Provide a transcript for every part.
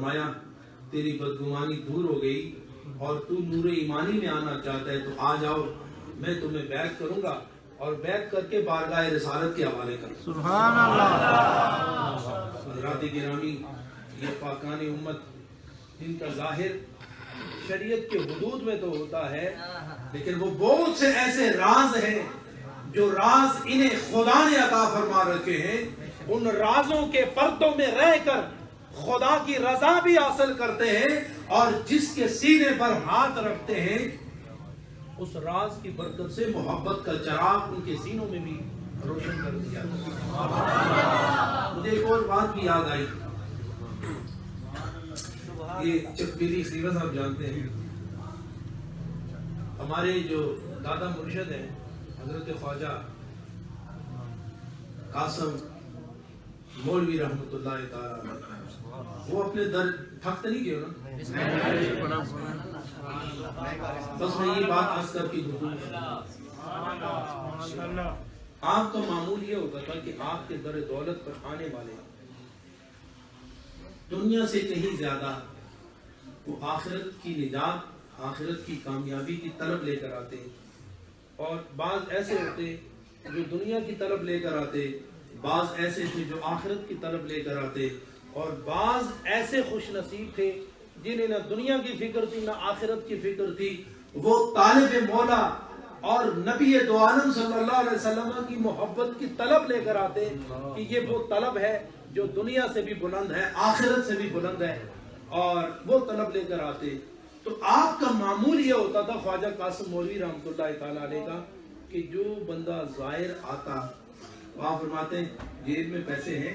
फरमाया तेरी बदगुमानी दूर हो गई और तू नूर ईमानी में आना चाहता है तो आ जाओ, मैं तुम्हें बैत करूंगा और बैत करके बारगाह रिसालत के हवाले कर। सुभान अल्लाह। हज़रात गिरामी, ये पाकानी उम्मत इनका जाहिर शरीयत के हुदूद में तो होता है, लेकिन वो बहुत से ऐसे राज हैं जो राज इन्हें खुदा ने अता फरमा रखे हैं। उन राजों के पर्दों में रहकर खुदा की रजा भी हासिल करते हैं और जिसके सीने पर हाथ रखते हैं उस राज की बरकत से मोहब्बत का चिराग उनके सीनों में भी रोशन कर दिया। मुझे एक और बात भी याद आई। ये चकबीरी सीवा साहब जानते हैं, हमारे जो दादा मुर्शिद हैं हजरत ख्वाजा कासम मौलवी रहमतुल्लाह ताला, वो अपने दर ठक नहीं गए ना, बस मैं ये बात आज कर की आपका मामूल ये होता था कि आपके दर दौलत पर आने वाले दुनिया से कहीं ज्यादा वो आखिरत की निजात, आखिरत की कामयाबी की तलब लेकर आते, और बाज ऐसे होते जो दुनिया की तलब लेकर आते, बाज ऐसे थे जो आखिरत की तलब लेकर आते, और बाज ऐसे खुश नसीब थे जिन्हें ना दुनिया की फिक्र थी ना आखिरत की फिक्र थी। वो तालिब मौला और नबी दो आलम सल्लल्लाहु अलैहि वसल्लम की मोहब्बत की तलब लेकर आते कि ये वो तलब है जो दुनिया से भी बुलंद है, आखिरत से भी बुलंद है, और वो तलब लेकर आते। तो आपका मामूल ये होता था ख्वाजा कासिम मौलवी रहमतुल्लाह ताला अलैह का कि जो बंदा ज़ाहिर आता, वहाँ फरमाते हैं जेब में पैसे हैं,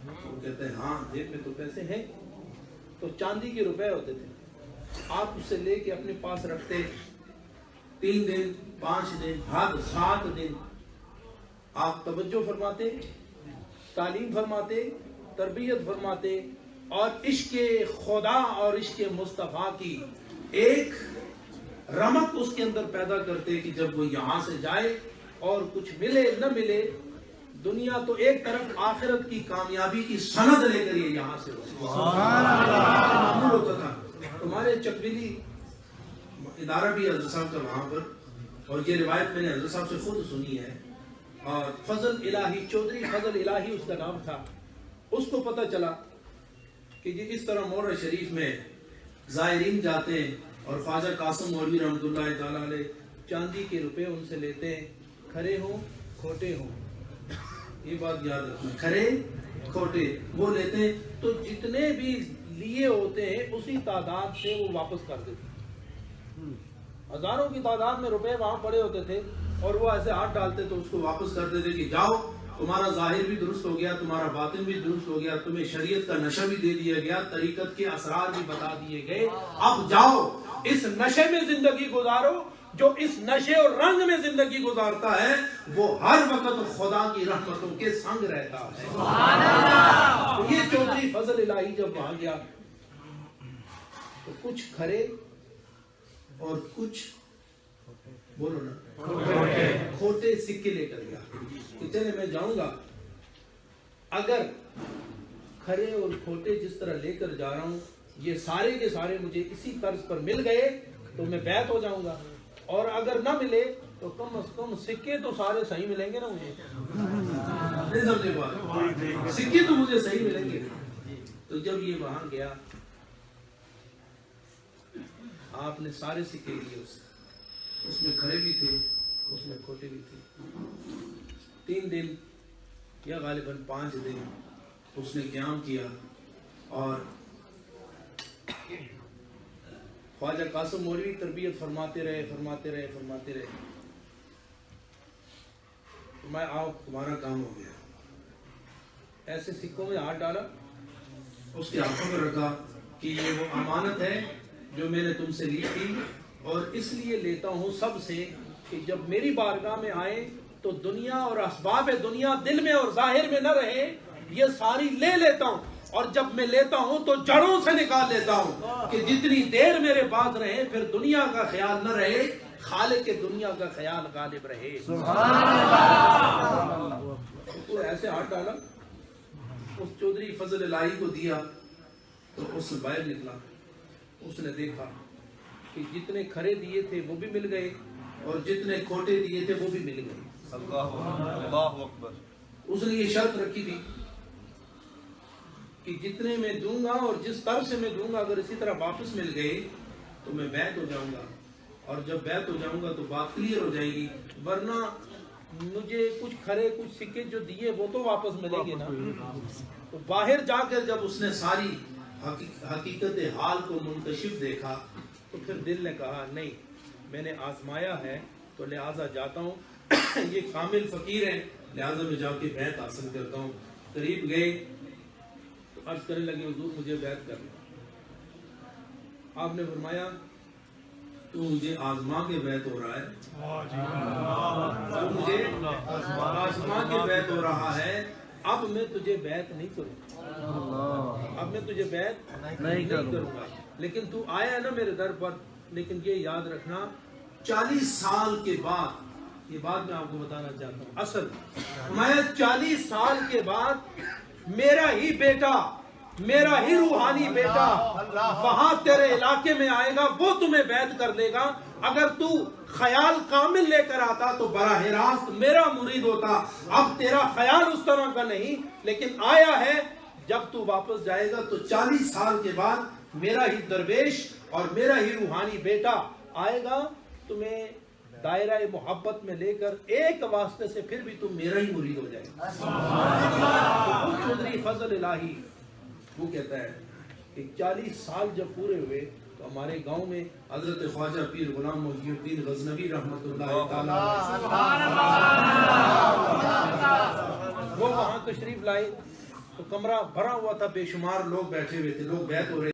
वो कहते हैं हाँ जेब में तो पैसे हैं। तो चांदी के रुपए होते थे, आप उससे लेके अपने पास रखते, 3 दिन 5 दिन हद 7 दिन आप तवज्जो फरमाते, तालीम फरमाते, तरबियत फरमाते, और इश्क़े खुदा और इश्क़े मुस्तफ़ा की एक रमक उसके अंदर पैदा करते कि जब वो यहाँ से जाए और कुछ मिले न मिले, दुनिया तो एक तरफ आखिरत की कामयाबी की सनद लेकर ये यहाँ से मामूल होता था। तुम्हारे चकबीली इदारा भी हज़रत साहब का वहाँ पर, और ये रिवायत मैंने हज़रत साहब से खुद सुनी है, और फजल इलाही चौधरी फजल इलाही उसका नाम था। उसको पता चला कि जी इस तरह मोहर्रम शरीफ में ज़ायरीन जाते हैं और ख्वाजा कासिम मौलवी रहमतुल्लाह ताला अलैह चांदी के रुपए उनसे लेते हैं, खरे हों खोटे हों, ये बात याद रखना, खरे खोटे वो लेते हैं। तो जितने भी लिए होते हैं उसी तादाद से वो वापस कर देते हैं। हजारों की तादाद में रुपए वहां पड़े होते थे और वो ऐसे हाथ डालते तो उसको वापस कर देते कि जाओ तुम्हारा जाहिर भी दुरुस्त हो गया, तुम्हारा बातिन भी दुरुस्त हो गया, तुम्हें शरीयत का नशा भी दे दिया गया, तरीकत के असरार भी बता दिए गए, अब जाओ इस नशे में जिंदगी गुजारो। जो इस नशे और रंग में जिंदगी गुजारता है वो हर वक्त खुदा की रहमतों के संग रहता है। तो ये चौधरी फजल इलाही जब वहां गया तो कुछ खरे और कुछ बोलो ना खोटे सिक्के लेकर गया कि चले मैं जाऊंगा, अगर खरे और खोटे जिस तरह लेकर जा रहा हूं ये सारे के सारे मुझे इसी तर्ज पर मिल गए तो मैं बैत हो जाऊंगा, और अगर ना मिले तो कम से कम सिक्के तो सारे सही मिलेंगे ना मुझे, नहीं समझे बात, सिक्के तो मुझे सही मिलेंगे। तो जब ये वहां गया आपने सारे सिक्के लिए उसमें खरे भी थे उसमें खोटे भी थे। 3 दिन या गालिबन 5 दिन उसने क़याम किया और ख्वाजा कासिम मौलवी तरबियत फरमाते रहे। तो मैं आओ तुम्हारा काम हो गया, ऐसे सिक्कों में हाथ डाला, उसके हाथों में रखा कि ये वो अमानत है जो मैंने तुमसे ली थी, और इसलिए लेता हूँ सबसे कि जब मेरी बारगाह में आए तो दुनिया और असबाब दुनिया दिल में और जाहिर में न रहे, ये सारी ले लेता हूँ, और जब मैं लेता हूं तो जड़ों से निकाल लेता हूं कि जितनी देर मेरे पास रहे फिर दुनिया का ख्याल न रहे, खालिक के दुनिया का ख्याल गालिब रहे। तो ऐसे हाथ डाला, उस चौधरी फजल इलाही को दिया تو اس سے باہر نکلا، اس نے دیکھا کہ جتنے کھرے دیے تھے وہ بھی مل گئے اور جتنے کھوٹے دیے تھے وہ بھی مل گئے۔ اللہ اکبر۔ اس نے یہ شرط رکھی تھی کہ جتنے میں دوں گا اور جس طرف سے میں دوں گا اگر اسی طرح واپس مل گئے تو میں بیعت ہو جاؤں گا، اور جب بیعت ہو جاؤں گا تو بات کلیئر ہو جائے گی، ورنہ مجھے کچھ کھرے کچھ سکے جو دیے وہ تو واپس ملیں گے نا۔ تو باہر جا کر جب اس نے ساری حقیقت حال کو منکشف دیکھا تو پھر دل نے کہا نہیں، میں نے آزمایا ہے تو لہٰذا جاتا ہوں، یہ کامل فقیر ہے لہٰذا میں جا کے بیعت حاصل کرتا ہوں۔ قریب گئے تو عرض کرنے لگے حضور مجھے بیعت کر لو۔ آپ نے فرمایا تو مجھے آزما کے بیعت ہو رہا ہے، تو مجھے آزما کے بیعت ہو رہا ہے، اب میں تجھے بیعت نہیں کروں، اب میں تجھے بیعت نہیں کروں گا، لیکن تو آیا نا میرے در پر، لیکن یہ یاد رکھنا 40 سال کے بعد، یہ بات میں آپ کو بتانا چاہتا ہوں، اصل میں 40 سال کے بعد میرا ہی بیٹا، میرا ہی روحانی بیٹا وہاں تیرے علاقے میں آئے گا، وہ تمہیں بیعت کر دے گا۔ اگر تو خیال کامل لے کر آتا تو براہ راست میرا مرید ہوتا، اب تیرا خیال اس طرح کا نہیں، لیکن آیا ہے، جب تو واپس جائے گا تو 40 سال کے بعد میرا ہی درویش اور میرا ہی روحانی بیٹا آئے گا، تمہیں دائرہ محبت میں لے کر ایک واسطے سے پھر بھی تم میرا ہی مرید ہو جائے گا۔ چودھری فضل الہی وہ کہتا ہے کہ 40 سال جب پورے ہوئے تو ہمارے گاؤں میں حضرت خواجہ پیر غلام محی الدین غزنوی رحمۃ اللہ تعالیٰ وہ وہاں تشریف لائے تو کمرہ بھرا ہوا تھا، بے شمار لوگ بیٹھے ہوئے تھے، لوگ بیعت ہو رہے